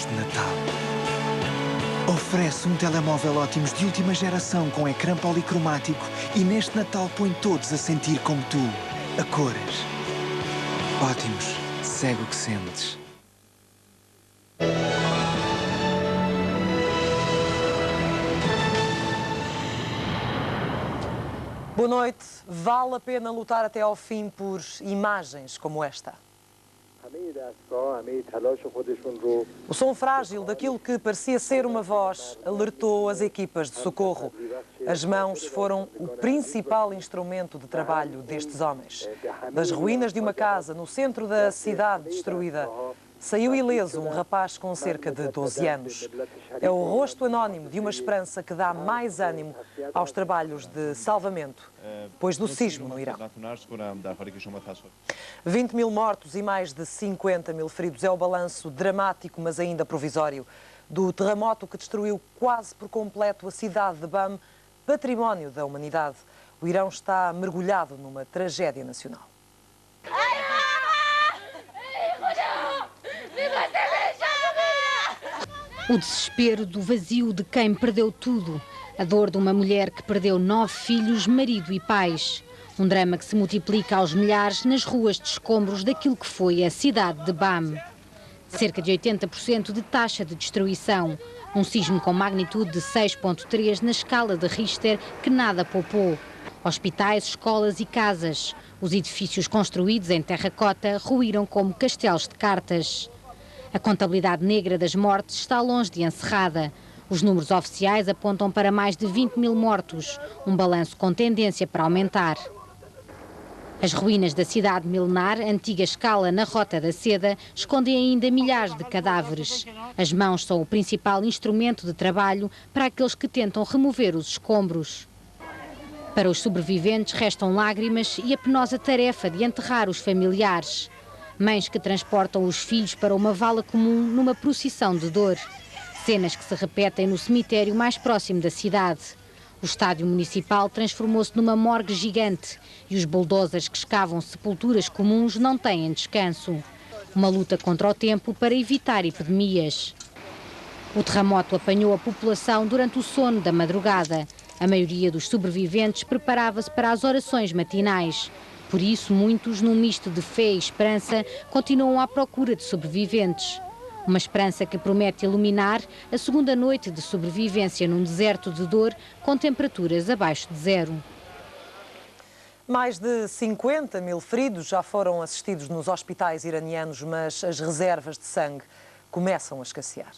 de Natal. Oferece um telemóvel Ótimos de última geração com ecrã policromático e neste Natal põe todos a sentir como tu, a cores. Ótimos, segue o que sentes. Boa noite. Vale a pena lutar até ao fim por imagens como esta. O som frágil daquilo que parecia ser uma voz alertou as equipas de socorro. As mãos foram o principal instrumento de trabalho destes homens. Das ruínas de uma casa no centro da cidade destruída, saiu ileso um rapaz com cerca de 12 anos. É o rosto anónimo de uma esperança que dá mais ânimo aos trabalhos de salvamento depois do sismo no Irão. 20 mil mortos e mais de 50 mil feridos é o balanço dramático, mas ainda provisório, do terremoto que destruiu quase por completo a cidade de Bam, património da humanidade. O Irão está mergulhado numa tragédia nacional. O desespero do vazio de quem perdeu tudo. A dor de uma mulher que perdeu 9 filhos, marido e pais. Um drama que se multiplica aos milhares nas ruas de escombros daquilo que foi a cidade de Bam. Cerca de 80% de taxa de destruição. Um sismo com magnitude de 6,3 na escala de Richter que nada poupou. Hospitais, escolas e casas. Os edifícios construídos em terracota ruíram como castelos de cartas. A contabilidade negra das mortes está longe de encerrada. Os números oficiais apontam para mais de 20 mil mortos, um balanço com tendência para aumentar. As ruínas da cidade milenar, antiga escala na Rota da Seda, escondem ainda milhares de cadáveres. As mãos são o principal instrumento de trabalho para aqueles que tentam remover os escombros. Para os sobreviventes restam lágrimas e a penosa tarefa de enterrar os familiares. Mães que transportam os filhos para uma vala comum numa procissão de dor. Cenas que se repetem no cemitério mais próximo da cidade. O estádio municipal transformou-se numa morgue gigante e os bulldozers que escavam sepulturas comuns não têm descanso. Uma luta contra o tempo para evitar epidemias. O terremoto apanhou a população durante o sono da madrugada. A maioria dos sobreviventes preparava-se para as orações matinais. Por isso, muitos, num misto de fé e esperança, continuam à procura de sobreviventes. Uma esperança que promete iluminar a segunda noite de sobrevivência num deserto de dor com temperaturas abaixo de zero. Mais de 50 mil feridos já foram assistidos nos hospitais iranianos, mas as reservas de sangue começam a escassear.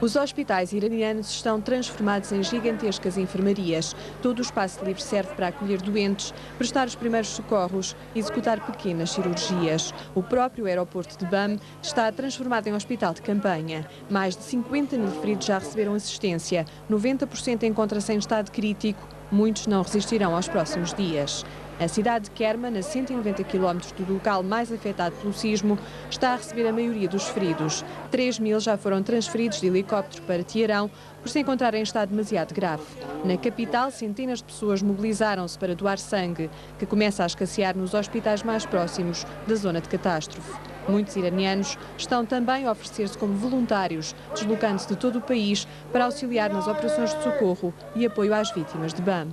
Os hospitais iranianos estão transformados em gigantescas enfermarias. Todo o espaço livre serve para acolher doentes, prestar os primeiros socorros e executar pequenas cirurgias. O próprio aeroporto de Bam está transformado em hospital de campanha. Mais de 50 mil feridos já receberam assistência. 90% encontra-se em estado crítico. Muitos não resistirão aos próximos dias. A cidade de Kerman, a 190 km do local mais afetado pelo sismo, está a receber a maioria dos feridos. 3 mil já foram transferidos de helicóptero para Teherão por se encontrarem em estado demasiado grave. Na capital, centenas de pessoas mobilizaram-se para doar sangue, que começa a escassear nos hospitais mais próximos da zona de catástrofe. Muitos iranianos estão também a oferecer-se como voluntários, deslocando-se de todo o país para auxiliar nas operações de socorro e apoio às vítimas de Bam.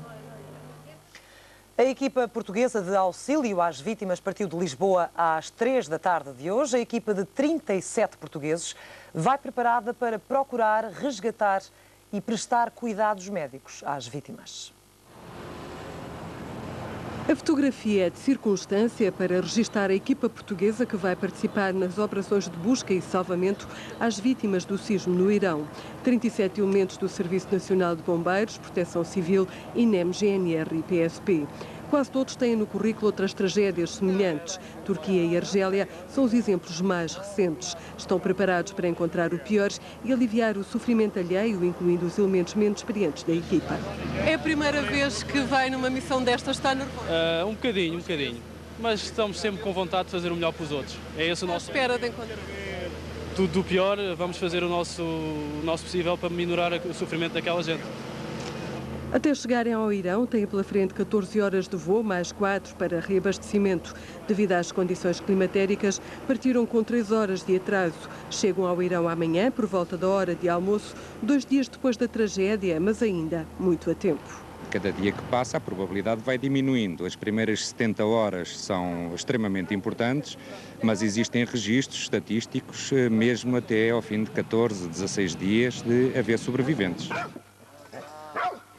A equipa portuguesa de auxílio às vítimas partiu de Lisboa às 3 da tarde de hoje. A equipa de 37 portugueses vai preparada para procurar, resgatar e prestar cuidados médicos às vítimas. A fotografia é de circunstância para registar a equipa portuguesa que vai participar nas operações de busca e salvamento às vítimas do sismo no Irão. 37 elementos do Serviço Nacional de Bombeiros, Proteção Civil, INEM, GNR e PSP. Quase todos têm no currículo outras tragédias semelhantes. Turquia e Argélia são os exemplos mais recentes. Estão preparados para encontrar o pior e aliviar o sofrimento alheio, incluindo os elementos menos experientes da equipa. É a primeira vez que vai numa missão destas, está nervoso? Um bocadinho. Mas estamos sempre com vontade de fazer o melhor para os outros. É esse o nosso... espera de encontrar. Tudo do pior, vamos fazer o nosso possível para minorar o sofrimento daquela gente. Até chegarem ao Irão, têm pela frente 14 horas de voo, mais 4 para reabastecimento. Devido às condições climatéricas, partiram com 3 horas de atraso. Chegam ao Irão amanhã, por volta da hora de almoço, 2 dias depois da tragédia, mas ainda muito a tempo. Cada dia que passa, a probabilidade vai diminuindo. As primeiras 70 horas são extremamente importantes, mas existem registros estatísticos, mesmo até ao fim de 14, 16 dias, de haver sobreviventes.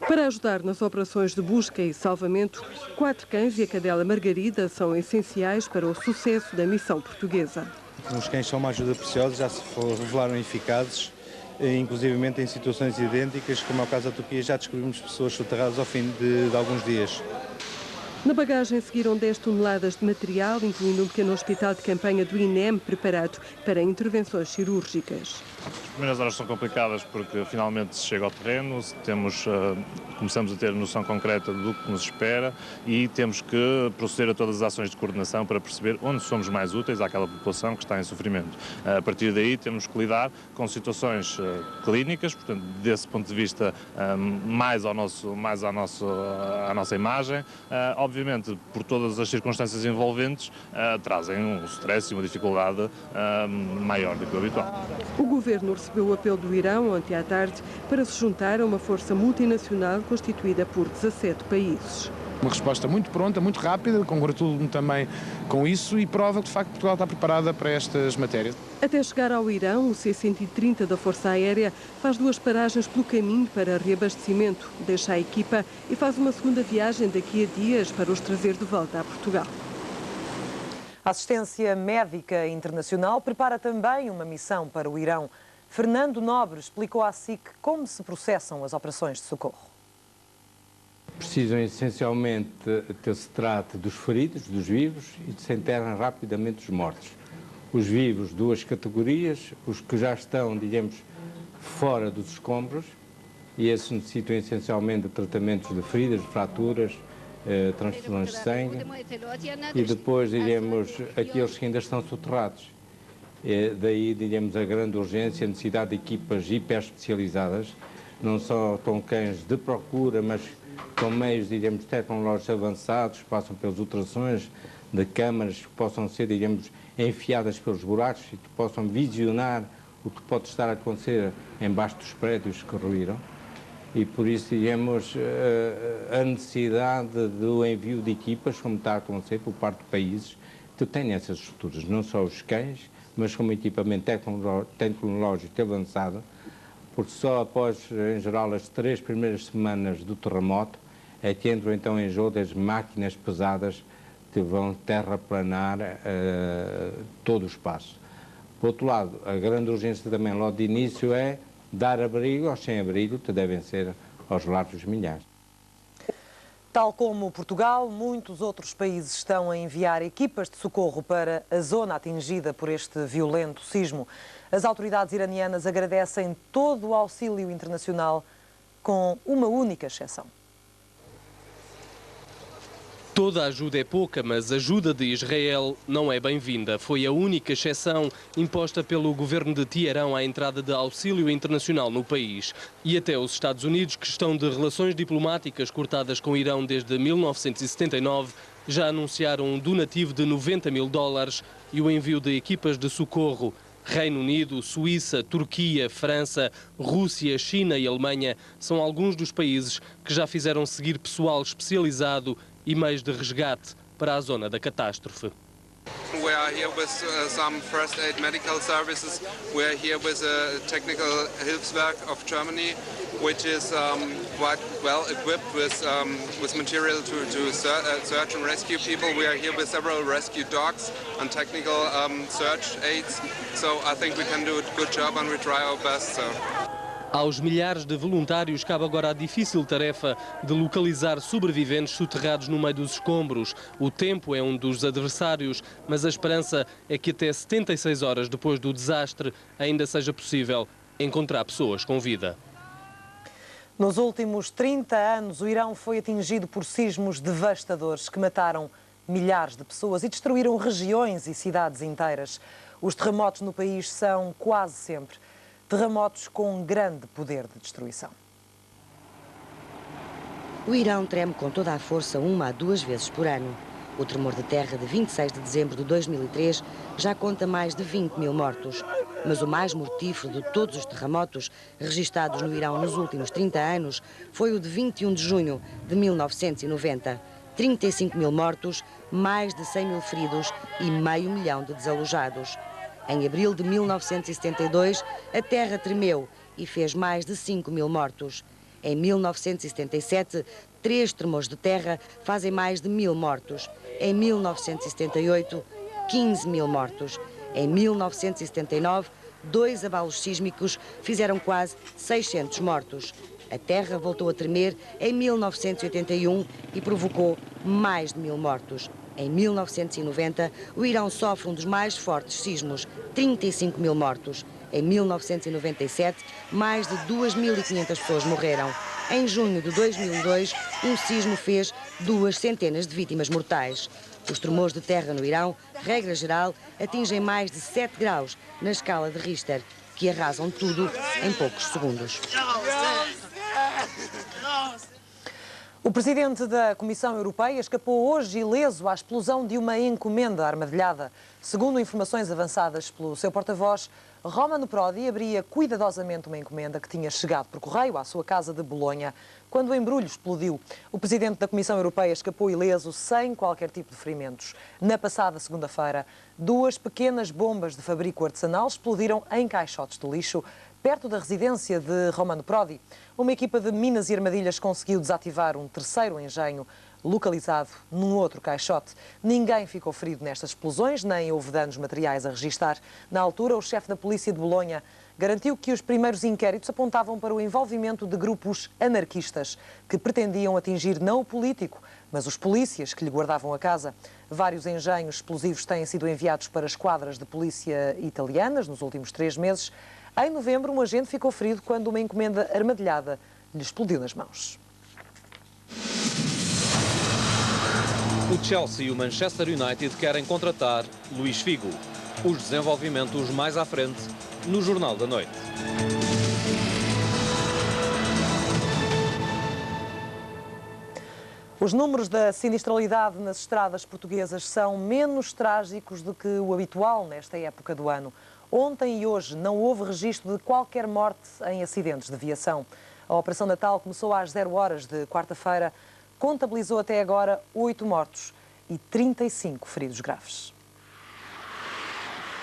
Para ajudar nas operações de busca e salvamento, 4 cães e a cadela Margarida são essenciais para o sucesso da missão portuguesa. Os cães são uma ajuda preciosa, já se revelaram eficazes, inclusivamente em situações idênticas, como é o caso da Turquia, já descobrimos pessoas soterradas ao fim de alguns dias. Na bagagem seguiram 10 toneladas de material, incluindo um pequeno hospital de campanha do INEM preparado para intervenções cirúrgicas. As primeiras horas são complicadas porque finalmente se chega ao terreno, começamos a ter noção concreta do que nos espera e temos que proceder a todas as ações de coordenação para perceber onde somos mais úteis àquela população que está em sofrimento. A partir daí temos que lidar com situações clínicas, portanto, desse ponto de vista mais à nossa imagem. Obviamente, por todas as circunstâncias envolventes, trazem um stress e uma dificuldade maior do que o habitual. O governo recebeu o apelo do Irão ontem à tarde para se juntar a uma força multinacional constituída por 17 países. Uma resposta muito pronta, muito rápida, congratulo-me também com isso e prova que, de facto, Portugal está preparada para estas matérias. Até chegar ao Irão, o C-130 da Força Aérea faz 2 paragens pelo caminho para reabastecimento, deixa a equipa e faz uma segunda viagem daqui a dias para os trazer de volta a Portugal. A Assistência Médica Internacional prepara também uma missão para o Irão. Fernando Nobre explicou à SIC como se processam as operações de socorro. Precisam essencialmente que se trate dos feridos, dos vivos, e de se enterrem rapidamente os mortos. Os vivos, 2 categorias, os que já estão, digamos, fora dos escombros, e esses necessitam essencialmente de tratamentos de feridas, de fraturas, transfusões de sangue, e depois, digamos, aqueles que ainda estão soterrados. Daí, digamos, a grande urgência, a necessidade de equipas hiper-especializadas, não só com cães de procura, mas com meios, digamos, tecnológicos avançados, que passam pelas ultrassons de câmaras, que possam ser, digamos, enfiadas pelos buracos e que possam visionar o que pode estar a acontecer embaixo dos prédios que ruíram. E por isso, digamos, a necessidade do envio de equipas, como está a acontecer por parte de países que têm essas estruturas, não só os cães, mas como equipamento tecnológico avançado, porque só após, em geral, as 3 primeiras semanas do terremoto é que entram então em jogo as máquinas pesadas que vão terraplanar todo o espaço. Por outro lado, a grande urgência também logo de início é dar abrigo aos sem-abrigo, que devem ser aos largos milhares. Tal como Portugal, muitos outros países estão a enviar equipas de socorro para a zona atingida por este violento sismo. As autoridades iranianas agradecem todo o auxílio internacional, com uma única exceção. Toda a ajuda é pouca, mas a ajuda de Israel não é bem-vinda. Foi a única exceção imposta pelo governo de Teherão à entrada de auxílio internacional no país. E até os Estados Unidos, que estão de relações diplomáticas cortadas com o Irão desde 1979, já anunciaram um donativo de $90 mil e o envio de equipas de socorro. Reino Unido, Suíça, Turquia, França, Rússia, China e Alemanha são alguns dos países que já fizeram seguir pessoal especializado e meios de resgate para a zona da catástrofe. We are here with some first aid medical services. We are here with a technical Hilfswerk of Germany, which is quite well equipped with material to search and rescue people. We are here with several rescue dogs and technical search aids. So I think we can do a good job and we try our best. Aos milhares de voluntários cabe agora a difícil tarefa de localizar sobreviventes soterrados no meio dos escombros. O tempo é um dos adversários, mas a esperança é que até 76 horas depois do desastre ainda seja possível encontrar pessoas com vida. Nos últimos 30 anos, o Irão foi atingido por sismos devastadores que mataram milhares de pessoas e destruíram regiões e cidades inteiras. Os terremotos no país são quase sempre terremotos com grande poder de destruição. O Irão treme com toda a força 1 a 2 vezes por ano. O tremor de terra de 26 de dezembro de 2003 já conta mais de 20 mil mortos. Mas o mais mortífero de todos os terremotos registados no Irão nos últimos 30 anos foi o de 21 de junho de 1990. 35 mil mortos, mais de 100 mil feridos e meio milhão de desalojados. Em abril de 1972, a terra tremeu e fez mais de 5 mil mortos. Em 1977, 3 tremores de terra fazem mais de 1000 mortos. Em 1978, 15 mil mortos. Em 1979, 2 abalos sísmicos fizeram quase 600 mortos. A terra voltou a tremer em 1981 e provocou mais de 1000 mortos. Em 1990, o Irão sofre um dos mais fortes sismos, 35 mil mortos. Em 1997, mais de 2.500 pessoas morreram. Em junho de 2002, um sismo fez 200 de vítimas mortais. Os tremores de terra no Irão, regra geral, atingem mais de 7 graus na escala de Richter, que arrasam tudo em poucos segundos. O presidente da Comissão Europeia escapou hoje ileso à explosão de uma encomenda armadilhada. Segundo informações avançadas pelo seu porta-voz, Romano Prodi abria cuidadosamente uma encomenda que tinha chegado por correio à sua casa de Bolonha, quando o embrulho explodiu. O presidente da Comissão Europeia escapou ileso sem qualquer tipo de ferimentos. Na passada segunda-feira, 2 pequenas bombas de fabrico artesanal explodiram em caixotes de lixo, perto da residência de Romano Prodi. Uma equipa de minas e armadilhas conseguiu desativar um terceiro engenho localizado num outro caixote. Ninguém ficou ferido nestas explosões, nem houve danos materiais a registar. Na altura, o chefe da polícia de Bolonha garantiu que os primeiros inquéritos apontavam para o envolvimento de grupos anarquistas que pretendiam atingir não o político, mas os polícias que lhe guardavam a casa. Vários engenhos explosivos têm sido enviados para esquadras de polícia italianas nos últimos 3 meses. Em novembro, um agente ficou ferido quando uma encomenda armadilhada lhe explodiu nas mãos. O Chelsea e o Manchester United querem contratar Luís Figo. Os desenvolvimentos mais à frente no Jornal da Noite. Os números da sinistralidade nas estradas portuguesas são menos trágicos do que o habitual nesta época do ano. Ontem e hoje não houve registro de qualquer morte em acidentes de viação. A Operação Natal começou às 0 horas de quarta-feira, contabilizou até agora 8 mortos e 35 feridos graves.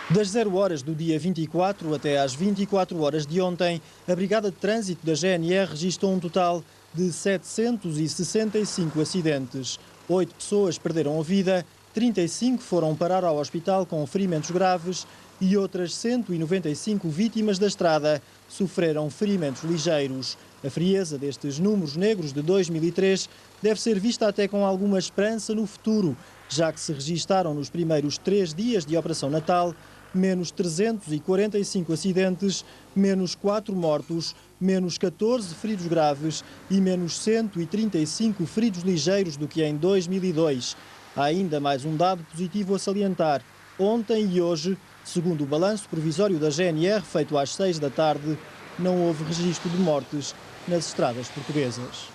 Das 0 horas do dia 24 até às 24 horas de ontem, a Brigada de Trânsito da GNR registrou um total de 765 acidentes. 8 pessoas perderam a vida, 35 foram parar ao hospital com ferimentos graves e outras 195 vítimas da estrada sofreram ferimentos ligeiros. A frieza destes números negros de 2003 deve ser vista até com alguma esperança no futuro, já que se registaram nos primeiros 3 dias de Operação Natal menos 345 acidentes, menos 4 mortos, menos 14 feridos graves e menos 135 feridos ligeiros do que em 2002. Há ainda mais um dado positivo a salientar. Ontem e hoje, segundo o balanço provisório da GNR feito às 6 da tarde, não houve registro de mortes nas estradas portuguesas.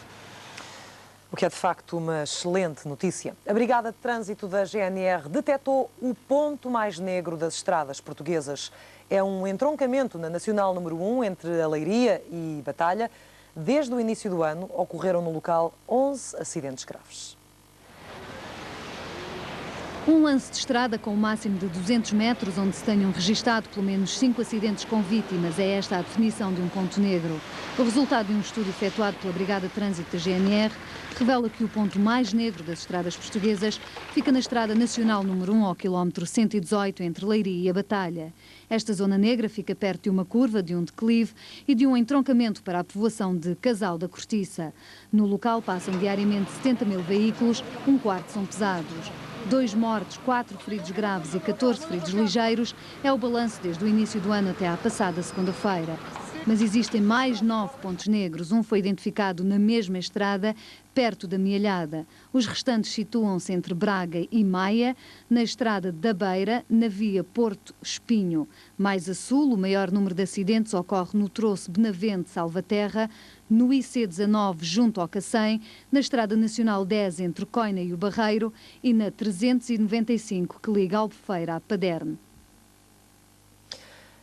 O que é de facto uma excelente notícia. A Brigada de Trânsito da GNR detectou o ponto mais negro das estradas portuguesas. É um entroncamento na Nacional número 1 entre a Leiria e Batalha. Desde o início do ano ocorreram no local 11 acidentes graves. Um lance de estrada com o máximo de 200 metros, onde se tenham registado pelo menos 5 acidentes com vítimas. É esta a definição de um ponto negro. O resultado de um estudo efetuado pela Brigada de Trânsito da GNR revela que o ponto mais negro das estradas portuguesas fica na Estrada Nacional número 1, ao quilómetro 118, entre Leiria e a Batalha. Esta zona negra fica perto de uma curva, de um declive e de um entroncamento para a povoação de Casal da Cortiça. No local passam diariamente 70 mil veículos, um quarto são pesados. 2 mortos, 4 feridos graves e 14 feridos ligeiros é o balanço desde o início do ano até à passada segunda-feira. Mas existem mais 9 pontos negros. Um foi identificado na mesma estrada, perto da Mielhada. Os restantes situam-se entre Braga e Maia, na estrada da Beira, na via Porto-Espinho. Mais a sul, o maior número de acidentes ocorre no troço Benavente-Salvaterra, no IC19 junto ao Cacém, na Estrada Nacional 10 entre Coina e o Barreiro e na 395 que liga Albufeira a Paderne.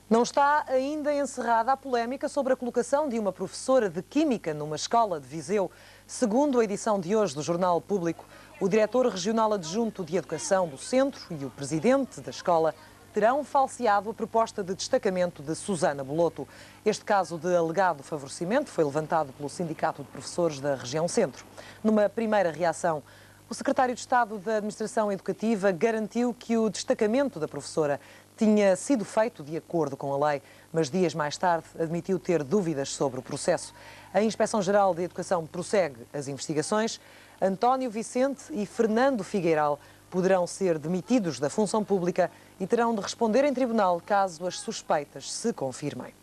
Não está ainda encerrada a polémica sobre a colocação de uma professora de Química numa escola de Viseu. Segundo a edição de hoje do Jornal Público, o diretor regional adjunto de Educação do Centro e o presidente da escola terão falseado a proposta de destacamento de Susana Boloto. Este caso de alegado favorecimento foi levantado pelo Sindicato de Professores da região Centro. Numa primeira reação, o secretário de Estado da Administração Educativa garantiu que o destacamento da professora tinha sido feito de acordo com a lei, mas dias mais tarde admitiu ter dúvidas sobre o processo. A Inspeção-Geral de Educação prossegue as investigações. António Vicente e Fernando Figueiral poderão ser demitidos da função pública e terão de responder em tribunal caso as suspeitas se confirmem.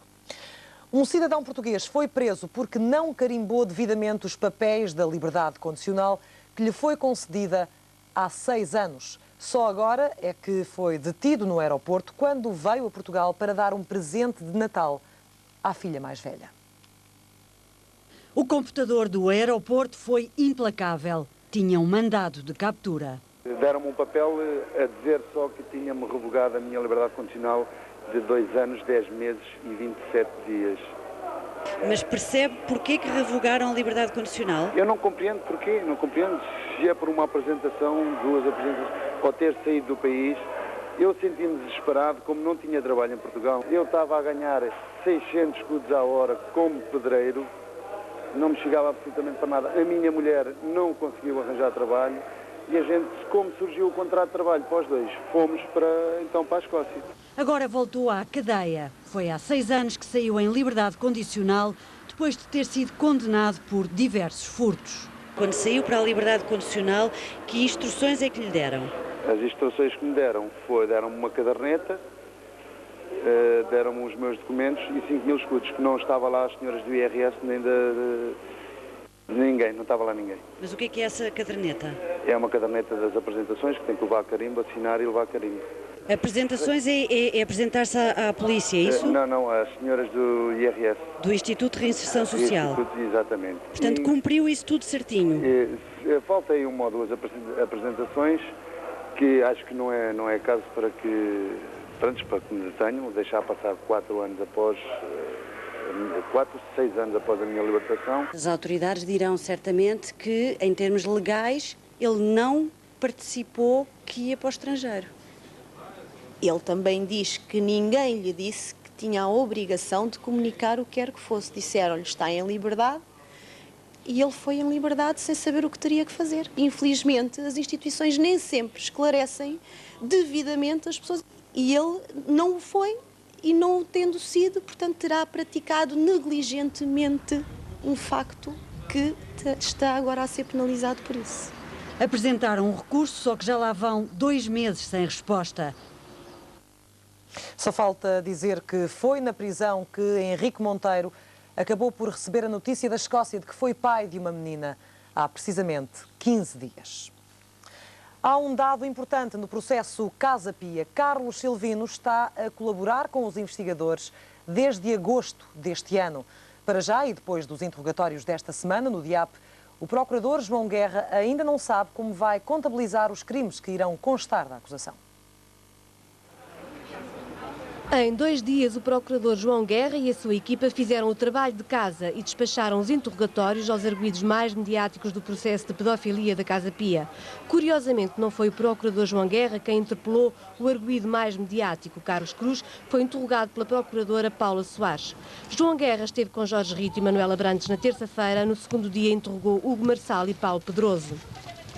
Um cidadão português foi preso porque não carimbou devidamente os papéis da liberdade condicional que lhe foi concedida há 6 anos. Só agora é que foi detido no aeroporto quando veio a Portugal para dar um presente de Natal à filha mais velha. O computador do aeroporto foi implacável. Tinha um mandado de captura. Deram-me um papel a dizer só que tinha-me revogado a minha liberdade condicional de 2 anos, 10 meses e 27 dias. Mas percebe porquê que revogaram a liberdade condicional? Eu não compreendo porquê, não compreendo se é por uma apresentação, 2 apresentações, ou ter saído do país. Eu senti-me desesperado, como não tinha trabalho em Portugal. Eu estava a ganhar 600 escudos à hora como pedreiro, não me chegava absolutamente para nada. A minha mulher não conseguiu arranjar trabalho e a gente, como surgiu o contrato de trabalho para os dois, fomos então para a Escócia. Agora voltou à cadeia. Foi há 6 anos que saiu em liberdade condicional, depois de ter sido condenado por diversos furtos. Quando saiu para a liberdade condicional, que instruções é que lhe deram? As instruções que me deram deram-me uma caderneta, deram-me os meus documentos e 5.000 escudos, que não estava lá as senhoras do IRS nem de ninguém, não estava lá ninguém. Mas o que é essa caderneta? É uma caderneta das apresentações que tem que levar carimbo, assinar e levar carimbo. Apresentações é apresentar-se à polícia, é isso? Não, as senhoras do IRS. Do Instituto de Reinserção Social. Exatamente. Portanto, cumpriu isso tudo certinho? Falta aí 1 ou 2 apresentações que acho que não é caso para que me detenham, deixar passar 4 anos após... 6 anos após a minha libertação. As autoridades dirão certamente que, em termos legais, ele não participou que ia para o estrangeiro. Ele também diz que ninguém lhe disse que tinha a obrigação de comunicar o que quer que fosse. Disseram-lhe que está em liberdade e ele foi em liberdade sem saber o que teria que fazer. Infelizmente, as instituições nem sempre esclarecem devidamente as pessoas e ele não o foi. E não o tendo sido, portanto, terá praticado negligentemente um facto que está agora a ser penalizado por isso. Apresentaram um recurso, só que já lá vão 2 meses sem resposta. Só falta dizer que foi na prisão que Henrique Monteiro acabou por receber a notícia da Escócia de que foi pai de uma menina há precisamente 15 dias. Há um dado importante no processo Casa Pia. Carlos Silvino está a colaborar com os investigadores desde agosto deste ano. Para já, e depois dos interrogatórios desta semana no DIAP, o procurador João Guerra ainda não sabe como vai contabilizar os crimes que irão constar da acusação. Em 2 dias, o procurador João Guerra e a sua equipa fizeram o trabalho de casa e despacharam os interrogatórios aos arguidos mais mediáticos do processo de pedofilia da Casa Pia. Curiosamente, não foi o procurador João Guerra quem interpelou o arguido mais mediático, Carlos Cruz, que foi interrogado pela procuradora Paula Soares. João Guerra esteve com Jorge Rito e Manuela Brandes na terça-feira. No segundo dia, interrogou Hugo Marçal e Paulo Pedroso.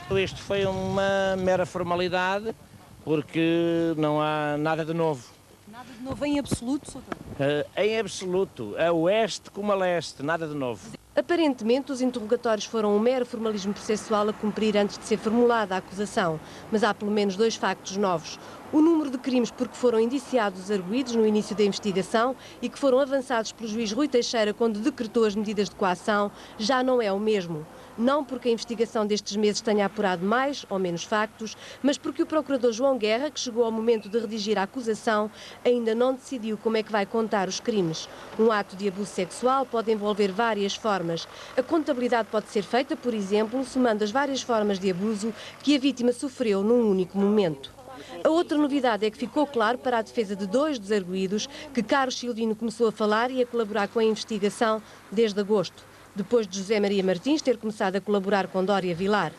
Isto foi uma mera formalidade, porque não há nada de novo. Nada de novo em absoluto, Sr. Em absoluto, a oeste como a leste, nada de novo. Aparentemente, os interrogatórios foram um mero formalismo processual a cumprir antes de ser formulada a acusação, mas há pelo menos 2 factos novos. O número de crimes por que foram indiciados os arguidos no início da investigação e que foram avançados pelo juiz Rui Teixeira quando decretou as medidas de coação já não é o mesmo. Não porque a investigação destes meses tenha apurado mais ou menos factos, mas porque o procurador João Guerra, que chegou ao momento de redigir a acusação, ainda não decidiu como é que vai contar os crimes. Um ato de abuso sexual pode envolver várias formas. A contabilidade pode ser feita, por exemplo, somando as várias formas de abuso que a vítima sofreu num único momento. A outra novidade é que ficou claro para a defesa de 2 dos arguidos que Carlos Silvino começou a falar e a colaborar com a investigação desde agosto, depois de José Maria Martins ter começado a colaborar com Dória Vilar.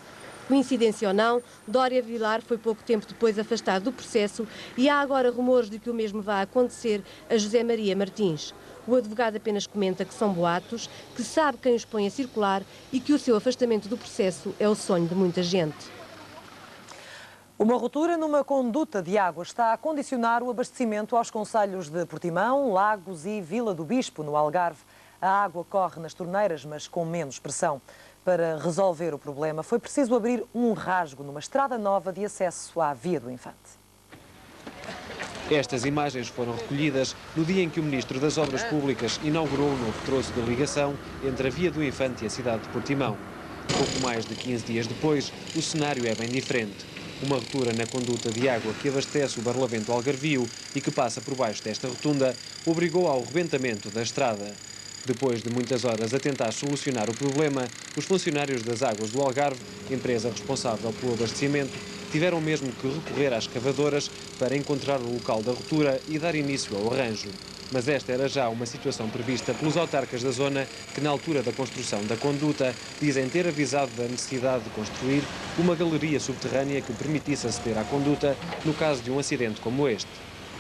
Coincidência ou não, Dória Vilar foi pouco tempo depois afastado do processo e há agora rumores de que o mesmo vai acontecer a José Maria Martins. O advogado apenas comenta que são boatos, que sabe quem os põe a circular e que o seu afastamento do processo é o sonho de muita gente. Uma ruptura numa conduta de água está a condicionar o abastecimento aos concelhos de Portimão, Lagos e Vila do Bispo, no Algarve. A água corre nas torneiras, mas com menos pressão. Para resolver o problema, foi preciso abrir um rasgo numa estrada nova de acesso à Via do Infante. Estas imagens foram recolhidas no dia em que o Ministro das Obras Públicas inaugurou um novo troço de ligação entre a Via do Infante e a cidade de Portimão. Pouco mais de 15 dias depois, o cenário é bem diferente. Uma ruptura na conduta de água que abastece o Barlavento Algarvio e que passa por baixo desta rotunda obrigou ao rebentamento da estrada. Depois de muitas horas a tentar solucionar o problema, os funcionários das Águas do Algarve, empresa responsável pelo abastecimento, tiveram mesmo que recorrer às escavadoras para encontrar o local da ruptura e dar início ao arranjo. Mas esta era já uma situação prevista pelos autarcas da zona que, na altura da construção da conduta, dizem ter avisado da necessidade de construir uma galeria subterrânea que permitisse aceder à conduta no caso de um acidente como este.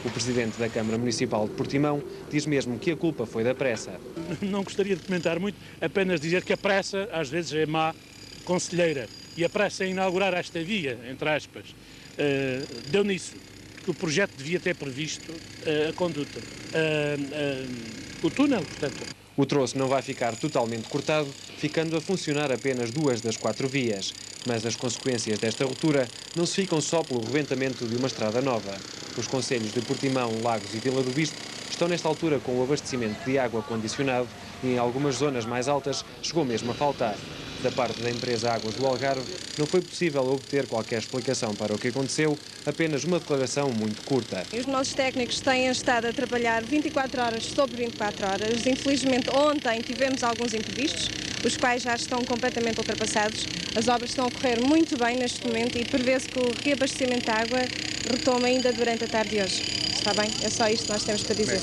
O presidente da Câmara Municipal de Portimão diz mesmo que a culpa foi da pressa. Não gostaria de comentar muito, apenas dizer que a pressa às vezes é má conselheira. E a pressa em inaugurar esta via, entre aspas, deu nisso, que o projeto devia ter previsto a conduta, o túnel, portanto. O troço não vai ficar totalmente cortado, ficando a funcionar apenas 2 das 4 vias. Mas as consequências desta ruptura não se ficam só pelo rebentamento de uma estrada nova. Os concelhos de Portimão, Lagos e Vila do Bispo estão nesta altura com o abastecimento de água condicionado e em algumas zonas mais altas chegou mesmo a faltar. Da parte da empresa Águas do Algarve, não foi possível obter qualquer explicação para o que aconteceu, apenas uma declaração muito curta. Os nossos técnicos têm estado a trabalhar 24 horas sobre 24 horas. Infelizmente, ontem tivemos alguns imprevistos, os quais já estão completamente ultrapassados. As obras estão a correr muito bem neste momento e prevê-se que o reabastecimento de água retome ainda durante a tarde de hoje. Está bem? É só isto que nós temos para dizer.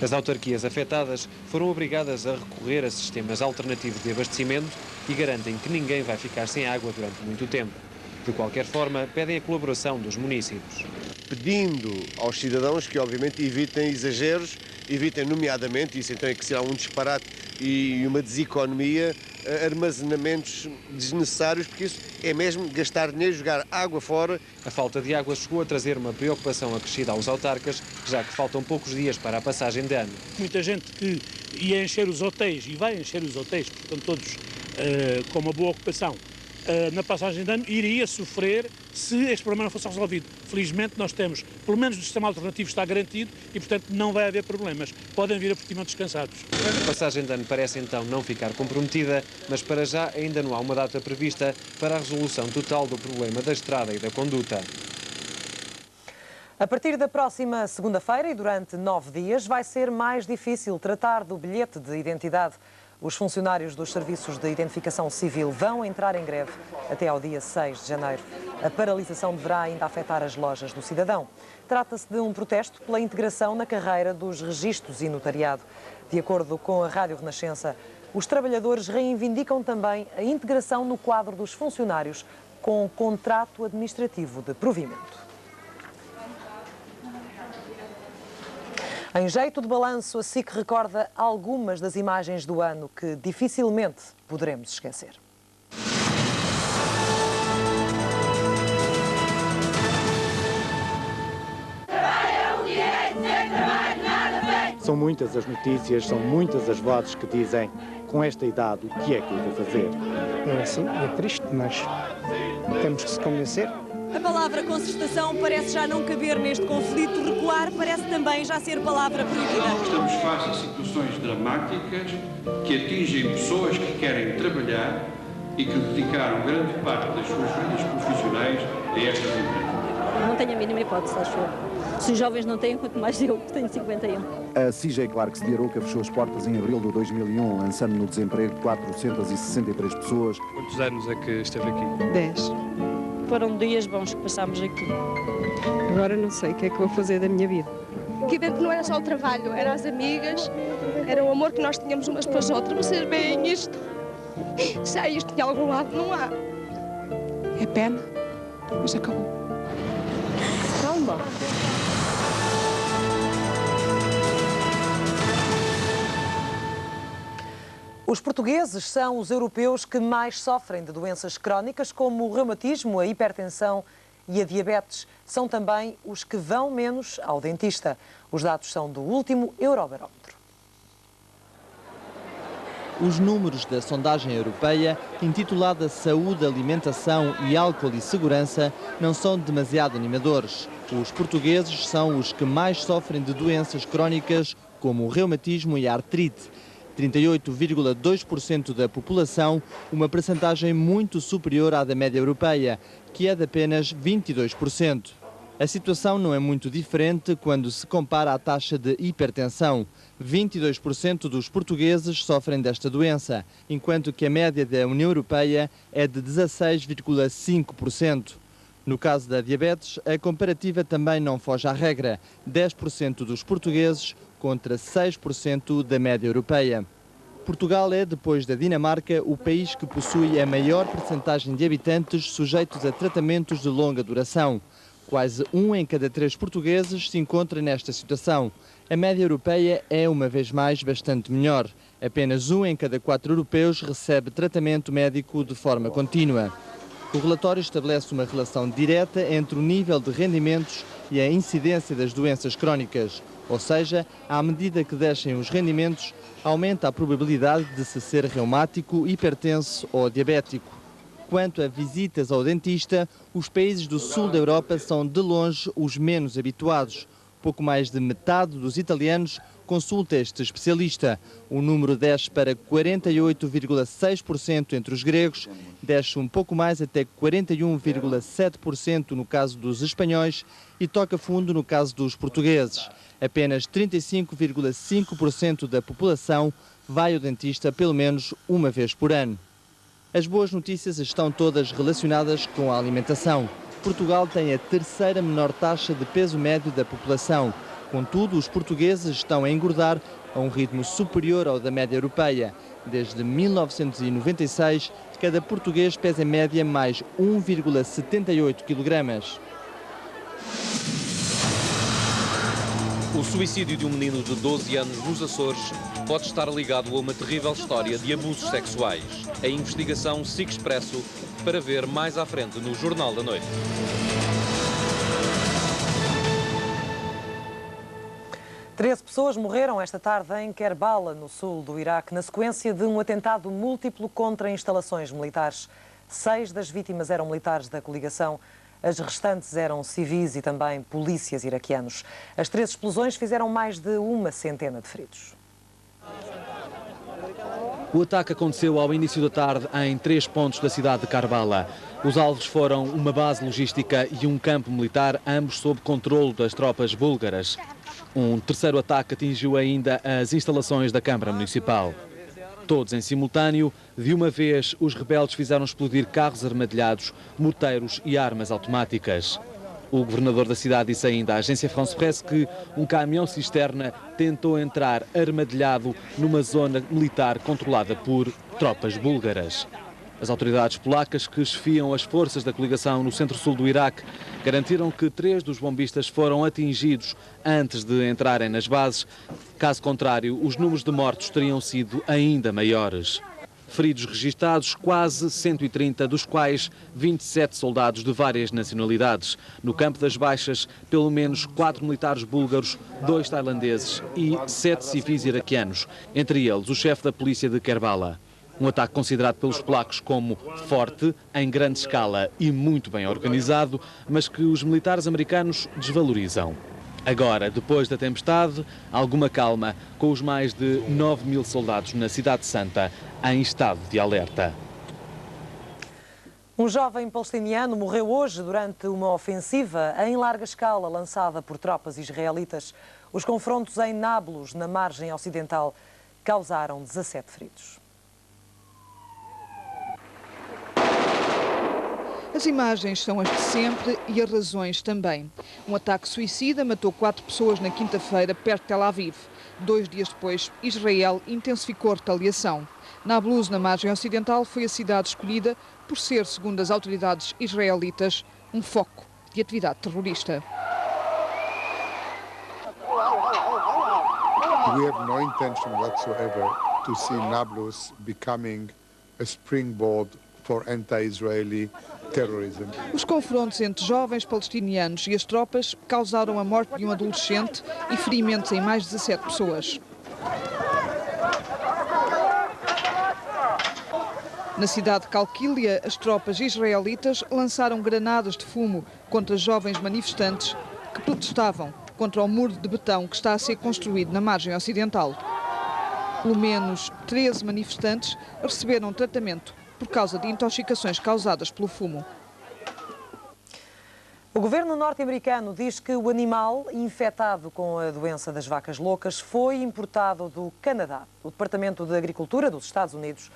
As autarquias afetadas foram obrigadas a recorrer a sistemas alternativos de abastecimento e garantem que ninguém vai ficar sem água durante muito tempo. De qualquer forma, pedem a colaboração dos municípios. Pedindo aos cidadãos que, obviamente, evitem exageros, evitem, nomeadamente, isso então é que será um disparate e uma deseconomia, armazenamentos desnecessários, porque isso é mesmo gastar dinheiro, jogar água fora. A falta de água chegou a trazer uma preocupação acrescida aos autarcas, já que faltam poucos dias para a passagem de ano. Muita gente que ia encher os hotéis e vai encher os hotéis, portanto todos com uma boa ocupação, na passagem de ano, iria sofrer se este problema não fosse resolvido. Felizmente nós temos, pelo menos o sistema alternativo está garantido e, portanto, não vai haver problemas. Podem vir a Portimão descansados. A passagem de ano parece então não ficar comprometida, mas para já ainda não há uma data prevista para a resolução total do problema da estrada e da conduta. A partir da próxima segunda-feira e durante 9 dias vai ser mais difícil tratar do bilhete de identidade. Os funcionários dos serviços de identificação civil vão entrar em greve até ao dia 6 de janeiro. A paralisação deverá ainda afetar as lojas do cidadão. Trata-se de um protesto pela integração na carreira dos registros e notariado. De acordo com a Rádio Renascença, os trabalhadores reivindicam também a integração no quadro dos funcionários com contrato administrativo de provimento. Em jeito de balanço, a SIC recorda algumas das imagens do ano que dificilmente poderemos esquecer. São muitas as notícias, são muitas as vozes que dizem, com esta idade, o que é que eu vou fazer? Sim, é triste, mas temos que se convencer A palavra concertação parece já não caber neste conflito. Recuar parece também já ser palavra proibida. Estamos face a situações dramáticas que atingem pessoas que querem trabalhar e que dedicaram grande parte das suas vidas profissionais a estas empresas. Não tenho a mínima hipótese, acho eu. Se os jovens não têm, quanto mais eu, que tenho 51. A CJ Clarks de Arouca fechou as portas em abril de 2001, lançando no desemprego 463 pessoas. Quantos anos é que esteve aqui? 10. Foram dias bons que passámos aqui. Agora não sei o que é que vou fazer da minha vida. Aqui dentro não era só o trabalho, eram as amigas, era o amor que nós tínhamos umas para as outras. Vocês veem isto? Se há isto em algum lado, não há. É pena, mas acabou. Calma. Os portugueses são os europeus que mais sofrem de doenças crónicas como o reumatismo, a hipertensão e a diabetes. São também os que vão menos ao dentista. Os dados são do último Eurobarómetro. Os números da sondagem europeia, intitulada Saúde, Alimentação e Álcool e Segurança, não são demasiado animadores. Os portugueses são os que mais sofrem de doenças crónicas como o reumatismo e a artrite. 38,2% da população, uma percentagem muito superior à da média europeia, que é de apenas 22%. A situação não é muito diferente quando se compara à taxa de hipertensão. 22% dos portugueses sofrem desta doença, enquanto que a média da União Europeia é de 16,5%. No caso da diabetes, a comparativa também não foge à regra. 10% dos portugueses contra 6% da média europeia. Portugal é, depois da Dinamarca, o país que possui a maior percentagem de habitantes sujeitos a tratamentos de longa duração. Quase 1 em cada 3 portugueses se encontra nesta situação. A média europeia é, uma vez mais, bastante melhor. Apenas 1 em cada 4 europeus recebe tratamento médico de forma contínua. O relatório estabelece uma relação direta entre o nível de rendimentos e a incidência das doenças crónicas. Ou seja, à medida que descem os rendimentos, aumenta a probabilidade de se ser reumático, hipertenso ou diabético. Quanto a visitas ao dentista, os países do sul da Europa são de longe os menos habituados. Pouco mais de metade dos italianos consulta este especialista. O número desce para 48,6% entre os gregos, desce um pouco mais até 41,7% no caso dos espanhóis e toca fundo no caso dos portugueses. Apenas 35,5% da população vai ao dentista pelo menos uma vez por ano. As boas notícias estão todas relacionadas com a alimentação. Portugal tem a terceira menor taxa de peso médio da população. Contudo, os portugueses estão a engordar a um ritmo superior ao da média europeia. Desde 1996, cada português pesa em média mais 1,78 kg. O suicídio de um menino de 12 anos nos Açores pode estar ligado a uma terrível história de abusos sexuais. A investigação SIC Expresso, para ver mais à frente no Jornal da Noite. Treze pessoas morreram esta tarde em Kerbala, no sul do Iraque, na sequência de um atentado múltiplo contra instalações militares. 6 das vítimas eram militares da coligação. As restantes eram civis e também polícias iraquianos. As 13 explosões fizeram mais de uma centena de feridos. O ataque aconteceu ao início da tarde em 3 pontos da cidade de Karbala. Os alvos foram uma base logística e um campo militar, ambos sob controle das tropas búlgaras. Um terceiro ataque atingiu ainda as instalações da Câmara Municipal. Todos em simultâneo, de uma vez, os rebeldes fizeram explodir carros armadilhados, morteiros e armas automáticas. O governador da cidade disse ainda à agência France Presse que um caminhão-cisterna tentou entrar armadilhado numa zona militar controlada por tropas búlgaras. As autoridades polacas, que chefiam as forças da coligação no centro-sul do Iraque, garantiram que 3 dos bombistas foram atingidos antes de entrarem nas bases. Caso contrário, os números de mortos teriam sido ainda maiores. Feridos registados, quase 130, dos quais 27 soldados de várias nacionalidades. No campo das baixas, pelo menos 4 militares búlgaros, 2 tailandeses e 7 civis iraquianos, entre eles o chefe da polícia de Kerbala. Um ataque considerado pelos polacos como forte, em grande escala e muito bem organizado, mas que os militares americanos desvalorizam. Agora, depois da tempestade, alguma calma, com os mais de 9.000 soldados na Cidade Santa em estado de alerta. Um jovem palestiniano morreu hoje durante uma ofensiva em larga escala lançada por tropas israelitas. Os confrontos em Nablus, na margem ocidental, causaram 17 feridos. As imagens são as de sempre e as razões também. Um ataque suicida matou 4 pessoas na quinta-feira perto de Tel Aviv. 2 dias depois, Israel intensificou a retaliação. Nablus, na margem ocidental, foi a cidade escolhida por ser, segundo as autoridades israelitas, um foco de atividade terrorista. We have no intention whatsoever to see Nablus becoming a springboard for anti-Israeli terrorism. Os confrontos entre jovens palestinianos e as tropas causaram a morte de um adolescente e ferimentos em mais de 17 pessoas. Na cidade de Calquília, as tropas israelitas lançaram granadas de fumo contra jovens manifestantes que protestavam contra o muro de betão que está a ser construído na margem ocidental. Pelo menos 13 manifestantes receberam tratamento por causa de intoxicações causadas pelo fumo. O governo norte-americano diz que o animal infectado com a doença das vacas loucas foi importado do Canadá. O Departamento de Agricultura dos Estados Unidos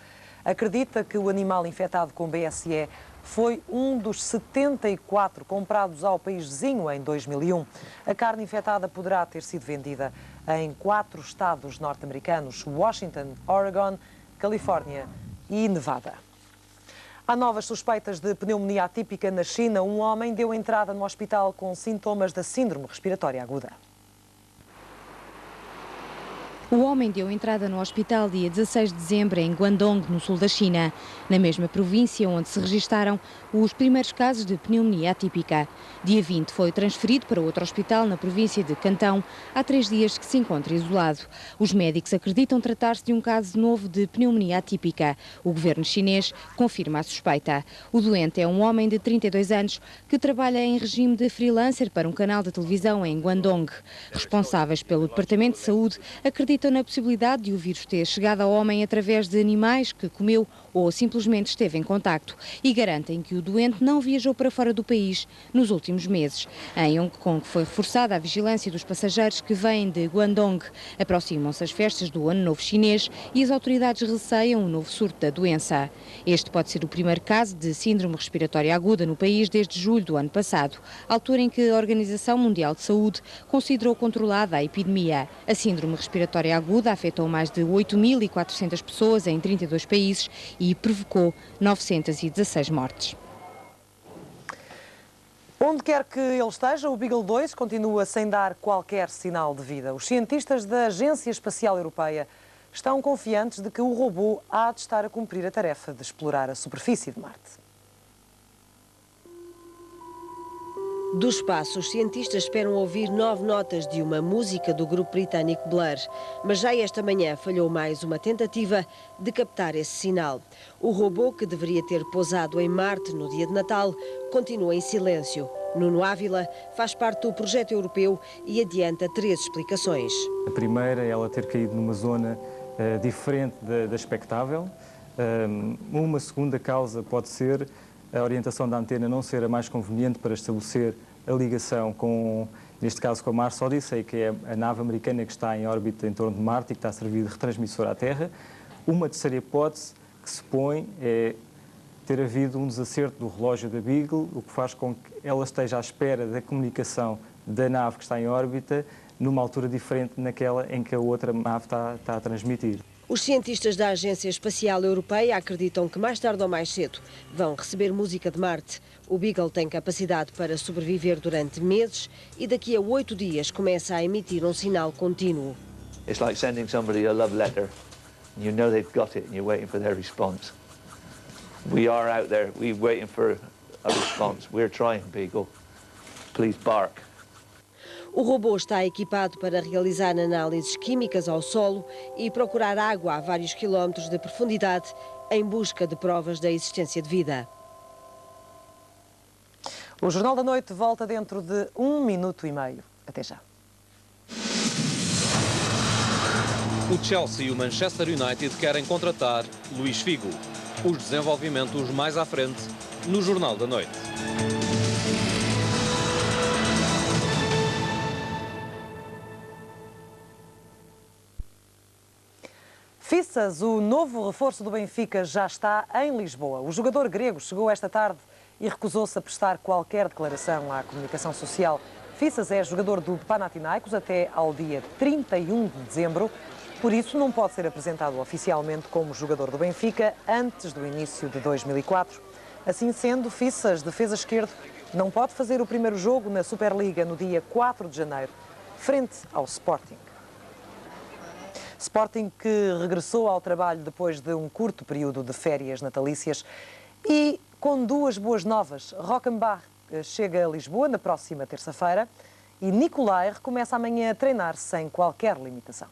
acredita que o animal infectado com BSE foi um dos 74 comprados ao país vizinho em 2001. A carne infectada poderá ter sido vendida em 4 estados norte-americanos: Washington, Oregon, Califórnia e Nevada. Há novas suspeitas de pneumonia atípica na China. Um homem deu entrada no hospital com sintomas da síndrome respiratória aguda. O homem deu entrada no hospital dia 16 de dezembro em Guangdong, no sul da China, na mesma província onde se registaram os primeiros casos de pneumonia atípica. Dia 20 foi transferido para outro hospital na província de Cantão, há 3 dias que se encontra isolado. Os médicos acreditam tratar-se de um caso novo de pneumonia atípica. O governo chinês confirma a suspeita. O doente é um homem de 32 anos que trabalha em regime de freelancer para um canal de televisão em Guangdong. Responsáveis pelo Departamento de Saúde acreditam na possibilidade de o vírus ter chegado ao homem através de animais que comeu ou simplesmente esteve em contacto e garantem que o doente não viajou para fora do país nos últimos meses. Em Hong Kong foi reforçada a vigilância dos passageiros que vêm de Guangdong. Aproximam-se as festas do Ano Novo Chinês e as autoridades receiam um novo surto da doença. Este pode ser o primeiro caso de síndrome respiratória aguda no país desde julho do ano passado, altura em que a Organização Mundial de Saúde considerou controlada a epidemia. A síndrome respiratória aguda afetou mais de 8.400 pessoas em 32 países e provocou 916 mortes. Onde quer que ele esteja, o Beagle 2 continua sem dar qualquer sinal de vida. Os cientistas da Agência Espacial Europeia estão confiantes de que o robô há de estar a cumprir a tarefa de explorar a superfície de Marte. Do espaço, os cientistas esperam ouvir 9 notas de uma música do grupo britânico Blur, mas já esta manhã falhou mais uma tentativa de captar esse sinal. O robô, que deveria ter pousado em Marte no dia de Natal, continua em silêncio. Nuno Ávila faz parte do projeto europeu e adianta 3 explicações. A primeira é ela ter caído numa zona diferente da expectável. Uma segunda causa pode ser a orientação da antena não ser a mais conveniente para estabelecer a ligação com, neste caso, com a Mars Odyssey, que é a nave americana que está em órbita em torno de Marte e que está a servir de retransmissor à Terra. Uma terceira hipótese que se põe é ter havido um desacerto do relógio da Beagle, o que faz com que ela esteja à espera da comunicação da nave que está em órbita numa altura diferente naquela em que a outra nave está a transmitir. Os cientistas da Agência Espacial Europeia acreditam que mais tarde ou mais cedo vão receber música de Marte. O Beagle tem capacidade para sobreviver durante meses e daqui a 8 dias começa a emitir um sinal contínuo. It's like sending somebody a love letter. You know they've got it and you're waiting for their response. We are out there, we're waiting for a response. We're trying, Beagle. Please bark. O robô está equipado para realizar análises químicas ao solo e procurar água a vários quilómetros de profundidade em busca de provas da existência de vida. O Jornal da Noite volta dentro de 1 minuto e meio. Até já. O Chelsea e o Manchester United querem contratar Luís Figo. Os desenvolvimentos mais à frente no Jornal da Noite. Fissas, o novo reforço do Benfica, já está em Lisboa. O jogador grego chegou esta tarde e recusou-se a prestar qualquer declaração à comunicação social. Fissas é jogador do Panathinaikos até ao dia 31 de dezembro. Por isso, não pode ser apresentado oficialmente como jogador do Benfica antes do início de 2004. Assim sendo, Fissas, defesa esquerdo, não pode fazer o primeiro jogo na Superliga no dia 4 de janeiro, frente ao Sporting. Sporting que regressou ao trabalho depois de um curto período de férias natalícias e com duas boas novas. Rockenbach chega a Lisboa na próxima terça-feira e Nicolai recomeça amanhã a treinar sem qualquer limitação.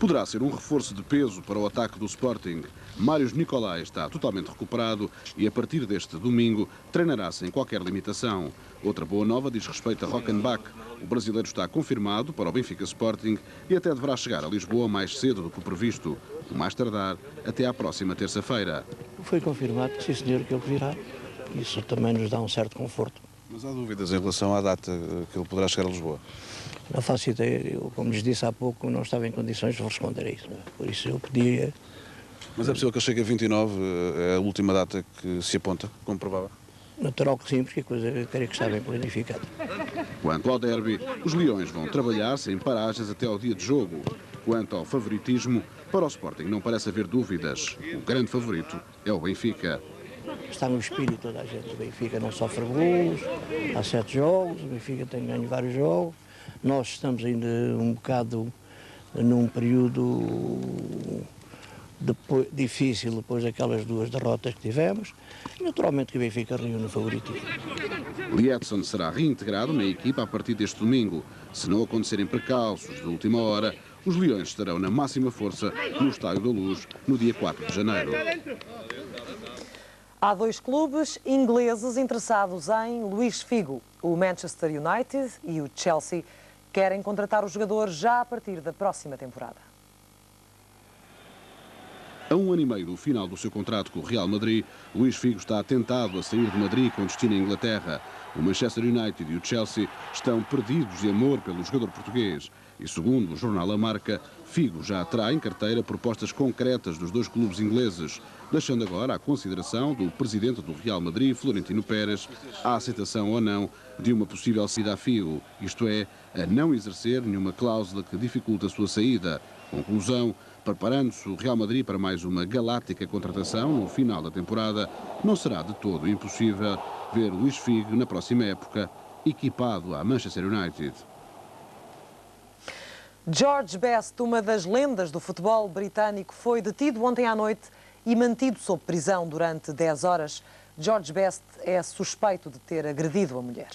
Poderá ser um reforço de peso para o ataque do Sporting. Marius Nicolai está totalmente recuperado e a partir deste domingo treinará sem qualquer limitação. Outra boa nova diz respeito a Rockenbach. O brasileiro está confirmado para o Benfica Sporting e até deverá chegar a Lisboa mais cedo do que o previsto, o mais tardar até à próxima terça-feira. Foi confirmado, sim senhor, que ele virá. Isso também nos dá um certo conforto. Mas há dúvidas em relação à data que ele poderá chegar a Lisboa? Não faço ideia, eu, como lhes disse há pouco, não estava em condições de responder a isso. Por isso eu pedia... Mas é possível que ele chegue a 29, é a última data que se aponta, como provável? Natural que sim, porque a coisa teria que estar bem planificada. Quanto ao derby, os Leões vão trabalhar sem paragens até ao dia de jogo. Quanto ao favoritismo, para o Sporting não parece haver dúvidas. O grande favorito é o Benfica. Está no espírito toda a gente. O Benfica não sofre golos, há 7 jogos, o Benfica tem ganho vários jogos. Nós estamos ainda um bocado num período difícil depois daquelas 2 derrotas que tivemos. E naturalmente que o Benfica reúne o favoritismo. Lietzson será reintegrado na equipa a partir deste domingo. Se não acontecerem precalços de última hora, os Leões estarão na máxima força no Estádio da Luz no dia 4 de janeiro. Há 2 clubes ingleses interessados em Luís Figo. O Manchester United e o Chelsea querem contratar o jogador já a partir da próxima temporada. A 1 ano e meio do final do seu contrato com o Real Madrid, Luís Figo está tentado a sair de Madrid com destino à Inglaterra. O Manchester United e o Chelsea estão perdidos de amor pelo jogador português. E segundo o jornal A Marca, Figo já terá em carteira propostas concretas dos 2 clubes ingleses, deixando agora à consideração do presidente do Real Madrid, Florentino Pérez, a aceitação ou não de uma possível saída a Figo, isto é, a não exercer nenhuma cláusula que dificulte a sua saída. Conclusão, preparando-se o Real Madrid para mais uma galáctica contratação no final da temporada, não será de todo impossível ver Luís Figo na próxima época equipado à Manchester United. George Best, uma das lendas do futebol britânico, foi detido ontem à noite e mantido sob prisão durante 10 horas. George Best é suspeito de ter agredido a mulher.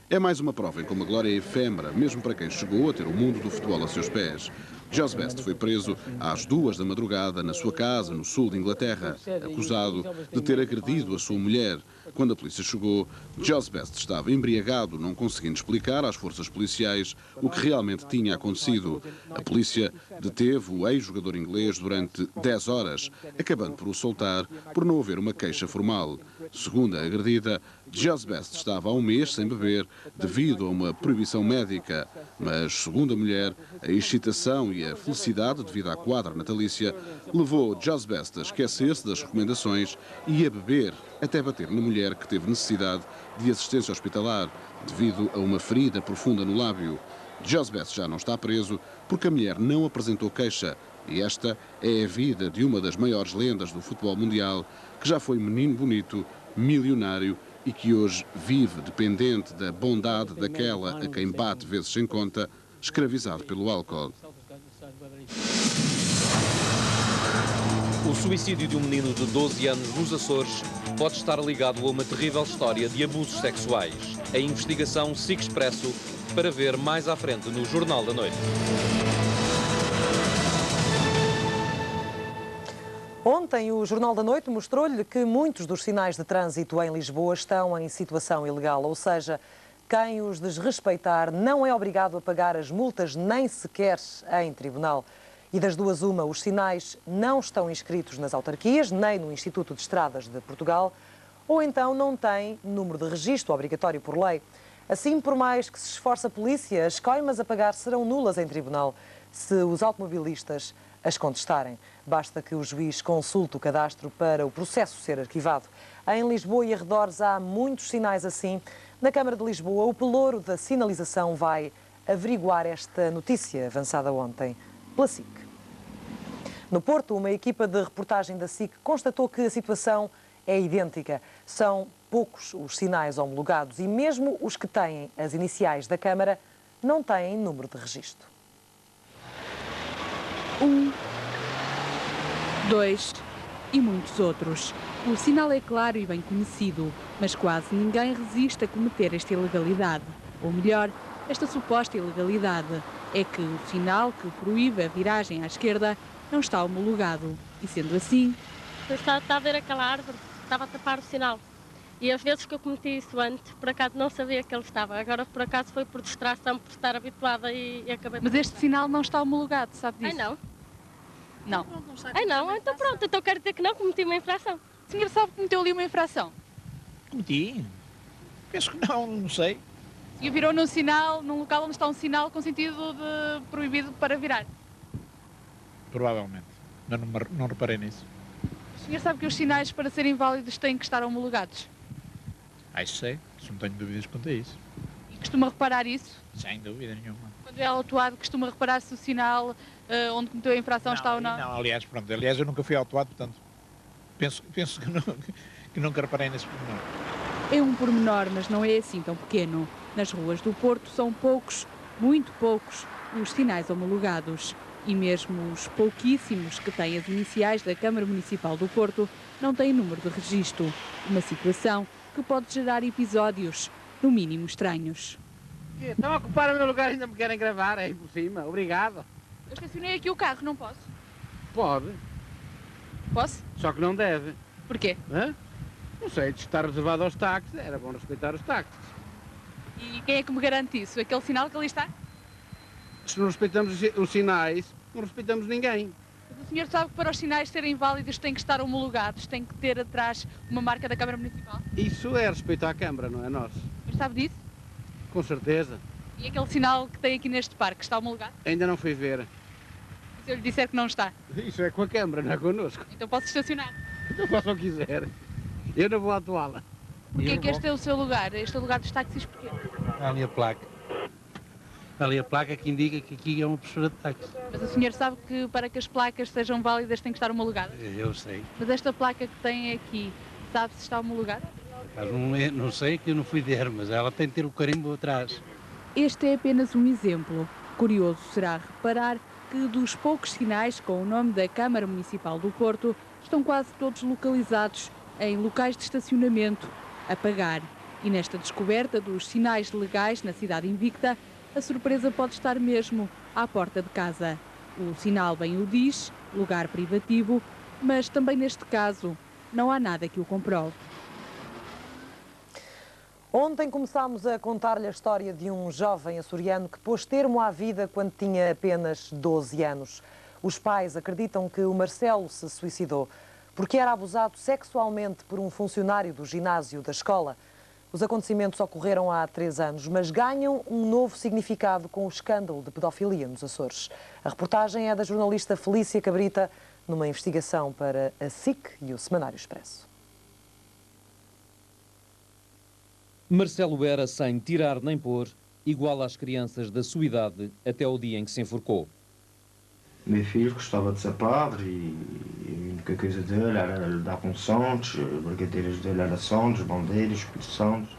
É mais uma prova em como a glória é efêmera, mesmo para quem chegou a ter o mundo do futebol a seus pés. George Best foi preso às 2 da madrugada na sua casa, no sul de Inglaterra, acusado de ter agredido a sua mulher. Quando a polícia chegou, George Best estava embriagado, não conseguindo explicar às forças policiais o que realmente tinha acontecido. A polícia deteve o ex-jogador inglês durante 10 horas, acabando por o soltar por não haver uma queixa formal. Segundo a agredida, George Best estava há 1 mês sem beber devido a uma proibição médica, mas, segundo a mulher, a excitação e a felicidade devido à quadra natalícia levou George Best a esquecer-se das recomendações e a beber até bater na mulher que teve necessidade de assistência hospitalar devido a uma ferida profunda no lábio. George Best já não está preso porque a mulher não apresentou queixa e esta é a vida de uma das maiores lendas do futebol mundial que já foi menino bonito, milionário e que hoje vive dependente da bondade daquela a quem bate vezes sem conta, escravizado pelo álcool. O suicídio de um menino de 12 anos nos Açores pode estar ligado a uma terrível história de abusos sexuais. A investigação SIC Expresso para ver mais à frente no Jornal da Noite. Ontem, o Jornal da Noite mostrou-lhe que muitos dos sinais de trânsito em Lisboa estão em situação ilegal, ou seja, quem os desrespeitar não é obrigado a pagar as multas nem sequer em tribunal. E das duas uma, os sinais não estão inscritos nas autarquias, nem no Instituto de Estradas de Portugal, ou então não têm número de registro obrigatório por lei. Assim, por mais que se esforce a polícia, as coimas a pagar serão nulas em tribunal se os automobilistas as contestarem. Basta que o juiz consulte o cadastro para o processo ser arquivado. Em Lisboa e arredores há muitos sinais assim. Na Câmara de Lisboa, o pelouro da sinalização vai averiguar esta notícia avançada ontem pela SIC. No Porto, uma equipa de reportagem da SIC constatou que a situação é idêntica. São poucos os sinais homologados e mesmo os que têm as iniciais da Câmara não têm número de registro. 1, 2 e muitos outros. O sinal é claro e bem conhecido, mas quase ninguém resiste a cometer esta ilegalidade. Ou melhor, esta suposta ilegalidade é que o sinal que proíbe a viragem à esquerda não está homologado. E sendo assim... Está a ver aquela árvore, estava a tapar o sinal. E às vezes que eu cometi isso antes, por acaso não sabia que ele estava. Agora por acaso foi por distração, por estar habituada e acabei... Mas este sinal não está homologado, sabe disso? Ai não. Não. Ai não, então pronto, então quero dizer que não cometi uma infração. O senhor sabe que cometeu ali uma infração? Cometi? Penso que não sei. E virou num sinal, num local onde está um sinal com sentido de proibido para virar? Provavelmente. Não reparei nisso. O senhor sabe que os sinais para serem válidos têm que estar homologados? Isso sei, não tenho dúvidas quanto a isso. E costuma reparar isso? Sem dúvida nenhuma. Quando é autuado, costuma reparar se o sinal onde cometeu a infração está ou não? Não, aliás, eu nunca fui autuado, portanto, penso que nunca reparei nesse pormenor. É um pormenor, mas não é assim tão pequeno. Nas ruas do Porto são poucos, muito poucos, os sinais homologados. E mesmo os pouquíssimos que têm as iniciais da Câmara Municipal do Porto não têm número de registro. Uma situação que pode gerar episódios, no mínimo estranhos. Estão a ocupar o meu lugar e ainda me querem gravar, aí por cima. Obrigado. Eu estacionei aqui o carro, não posso? Pode. Posso? Só que não deve. Porquê? Hã? Não sei, de estar reservado aos táxis, era bom respeitar os táxis. E quem é que me garante isso? Aquele sinal que ali está? Se não respeitamos os sinais, não respeitamos ninguém. Mas o senhor sabe que para os sinais serem válidos têm que estar homologados, tem que ter atrás uma marca da Câmara Municipal? Isso é respeitar a Câmara, não é nós? Mas sabe disso? Com certeza. E aquele sinal que tem aqui neste parque, está homologado? Ainda não fui ver. E se eu lhe disser que não está? Isso é com a Câmara, não é connosco. Então posso estacionar? Eu faço o que quiser. Eu não vou atuá-la. Porque é que este é o seu lugar? Este é o lugar dos táxis porquê? Ali a placa. Ali a placa que indica que aqui é uma professora de táxi. Mas o senhor sabe que para que as placas sejam válidas têm que estar homologadas? Eu sei. Mas esta placa que tem aqui, sabe se está homologada? Mas não sei, que eu não fui ver, mas ela tem que ter o carimbo atrás. Este é apenas um exemplo. Curioso será reparar que dos poucos sinais com o nome da Câmara Municipal do Porto estão quase todos localizados em locais de estacionamento, a pagar. E nesta descoberta dos sinais legais na cidade invicta, a surpresa pode estar mesmo à porta de casa. O sinal bem o diz, lugar privativo, mas também neste caso não há nada que o comprove. Ontem começámos a contar-lhe a história de um jovem açoriano que pôs termo à vida quando tinha apenas 12 anos. Os pais acreditam que o Marcelo se suicidou porque era abusado sexualmente por um funcionário do ginásio da escola. Os acontecimentos ocorreram há 3 anos, mas ganham um novo significado com o escândalo de pedofilia nos Açores. A reportagem é da jornalista Felícia Cabrita, numa investigação para a SIC e o Semanário Expresso. Marcelo era, sem tirar nem pôr, igual às crianças da sua idade até o dia em que se enforcou. Meu filho gostava de ser padre e a única coisa dele era dar com santos, brigadeiras dele eram santos, bandeiros, Espírito Santo.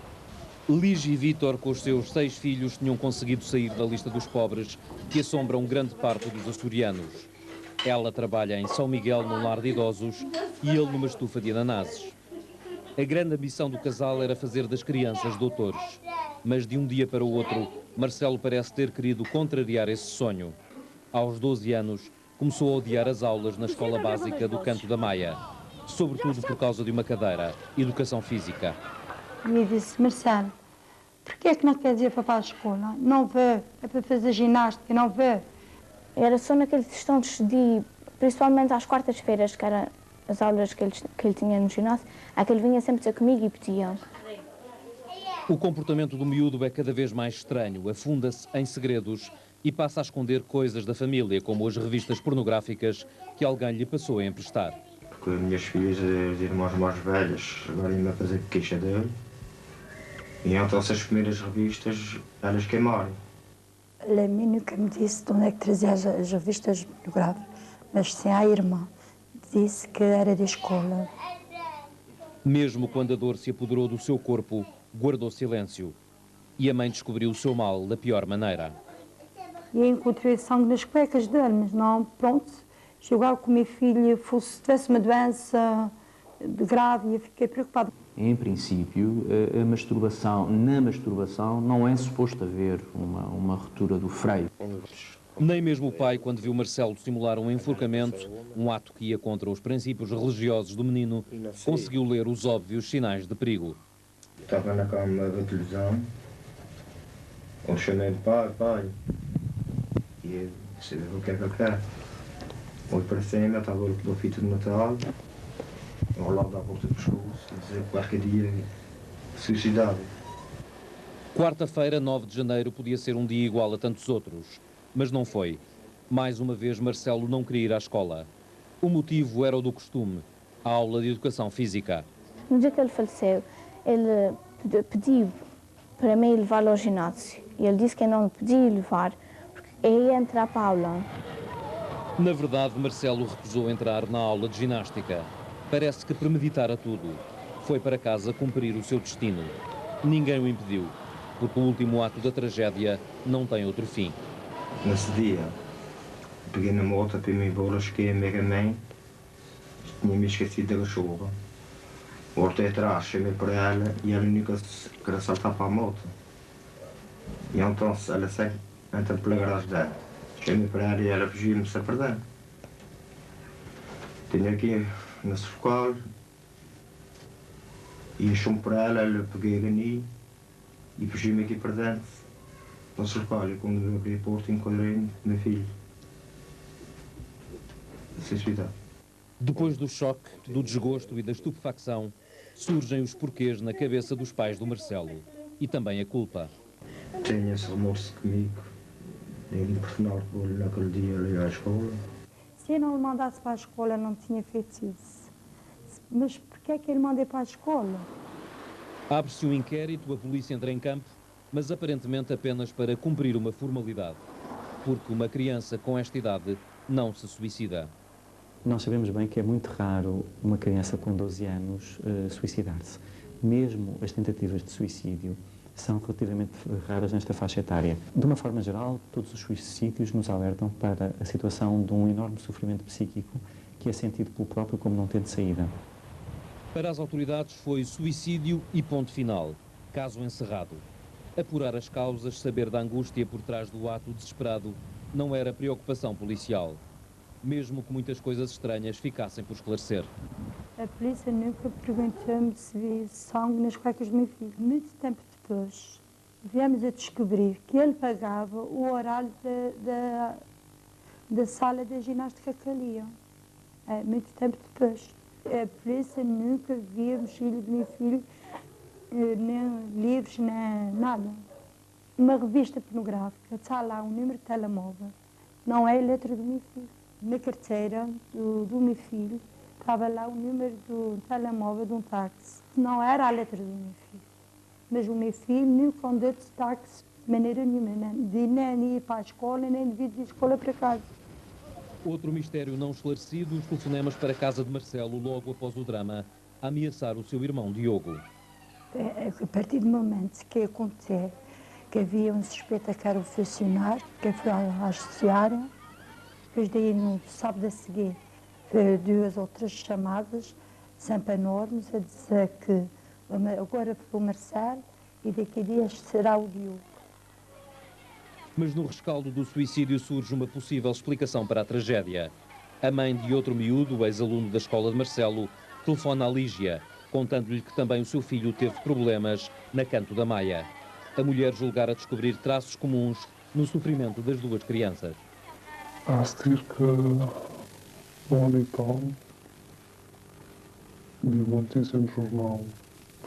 Lígia e Vítor, com os seus 6 filhos, tinham conseguido sair da lista dos pobres que assombram grande parte dos açorianos. Ela trabalha em São Miguel, num lar de idosos, e ele numa estufa de ananases. A grande ambição do casal era fazer das crianças doutores. Mas de um dia para o outro, Marcelo parece ter querido contrariar esse sonho. Aos 12 anos, começou a odiar as aulas na escola básica do Canto da Maia, sobretudo por causa de uma cadeira, Educação Física. E disse: Marcelo, porquê é que não queres ir para a escola? Não vê, é para fazer ginástica, não vê. Era só naqueles instantes de, principalmente às quartas-feiras, que eram as aulas que ele tinha no ginásio, ele vinha sempre ter comigo e pedia. O comportamento do miúdo é cada vez mais estranho, afunda-se em segredos e passa a esconder coisas da família, como as revistas pornográficas que alguém lhe passou a emprestar. Porque as minhas filhas, as irmãs mais velhas, agora iam a fazer queixa dele. E então essas primeiras revistas, elas queimaram. A mim nunca me disse de onde é que trazia as revistas pornográficas, mas sim a irmã. Disse que era da escola. Mesmo quando a dor se apoderou do seu corpo, guardou silêncio. E a mãe descobriu o seu mal da pior maneira. E encontrei sangue nas cuecas dele, mas não, pronto. Chegou com a minha filha, se tivesse uma doença grave, eu fiquei preocupada. Em princípio, na masturbação não é suposto haver uma ruptura do freio. Nem mesmo o pai, quando viu Marcelo simular um enforcamento, um ato que ia contra os princípios religiosos do menino, conseguiu ler os óbvios sinais de perigo. Estava na cama a ver televisão, eu chamei de pai, e eu disse: o que é que ele quer? Olhei para cima, estava a fita de metal, ao lado da volta do pescoço, a dizer que qualquer dia suicidado. Quarta-feira, 9 de janeiro, podia ser um dia igual a tantos outros, mas não foi. Mais uma vez, Marcelo não queria ir à escola. O motivo era o do costume, a aula de Educação Física. No dia que ele faleceu, ele pediu para mim levá-lo ao ginásio. E ele disse que eu não lhe podia levar, porque eu ia entrar para a aula. Na verdade, Marcelo recusou entrar na aula de ginástica. Parece que premeditara tudo. Foi para casa cumprir o seu destino. Ninguém o impediu, porque o último ato da tragédia não tem outro fim. Nesse dia, peguei na moto para me embora, cheguei a minha mãe, tinha-me esquecido da chuva. Voltei atrás, chamei para ela e ela nunca queria saltar para a moto. E então ela entra pela garagem dela. Chamei para ela e ela fugiu-me-se a perder. Tenho aqui na cercal e chamo para ela peguei a gani e fugi-me aqui para dentro. Na cercal, e quando eu abri a porta encontrei meu filho. Suicidado. Depois do choque, do desgosto e da estupefacção, surgem os porquês na cabeça dos pais do Marcelo e também a culpa. Tenho esse remorso comigo, de impressionar por naquele dia ali à escola. Se eu não o mandasse para a escola, não tinha feito isso. Mas porquê é que ele mandei para a escola? Abre-se um inquérito, a polícia entra em campo, mas aparentemente apenas para cumprir uma formalidade, porque uma criança com esta idade não se suicida. Nós sabemos bem que é muito raro uma criança com 12 anos suicidar-se. Mesmo as tentativas de suicídio são relativamente raras nesta faixa etária. De uma forma geral, todos os suicídios nos alertam para a situação de um enorme sofrimento psíquico que é sentido pelo próprio como não tendo saída. Para as autoridades foi suicídio e ponto final, caso encerrado. Apurar as causas, saber da angústia por trás do ato desesperado, não era preocupação policial. Mesmo que muitas coisas estranhas ficassem por esclarecer. A polícia nunca perguntou-me se vi sangue nas cuecas do meu filho. Muito tempo depois, viemos a descobrir que ele pagava o horário da sala de ginástica que ali iam. Muito tempo depois. A polícia nunca via a mochila do meu filho, nem livros, nem nada. Uma revista pornográfica, está lá um número de telemóvel, não é a letra do meu filho. Na carteira do meu filho estava lá o número do telemóvel de um táxi. Não era a letra do meu filho. Mas o meu filho nunca andou de táxi de maneira nenhuma. Nem ia para a escola, nem devia de escola para casa. Outro mistério não esclarecido, os telefonemas para a casa de Marcelo logo após o drama, a ameaçar o seu irmão Diogo. A partir do momento que eu contei que havia um suspeito que era o funcionário, que foi a associar, depois daí no sábado a seguir, 2 ou 3 chamadas, sempre enormes, a dizer que agora foi o Marcelo e daqui a dias será o Diogo. Mas no rescaldo do suicídio surge uma possível explicação para a tragédia. A mãe de outro miúdo, ex-aluno da escola de Marcelo, telefona a Lígia, contando-lhe que também o seu filho teve problemas na Canto da Maia. A mulher julgara descobrir traços comuns no sofrimento das 2 crianças. Há cerca de 1 ano e tal, vi uma notícia no jornal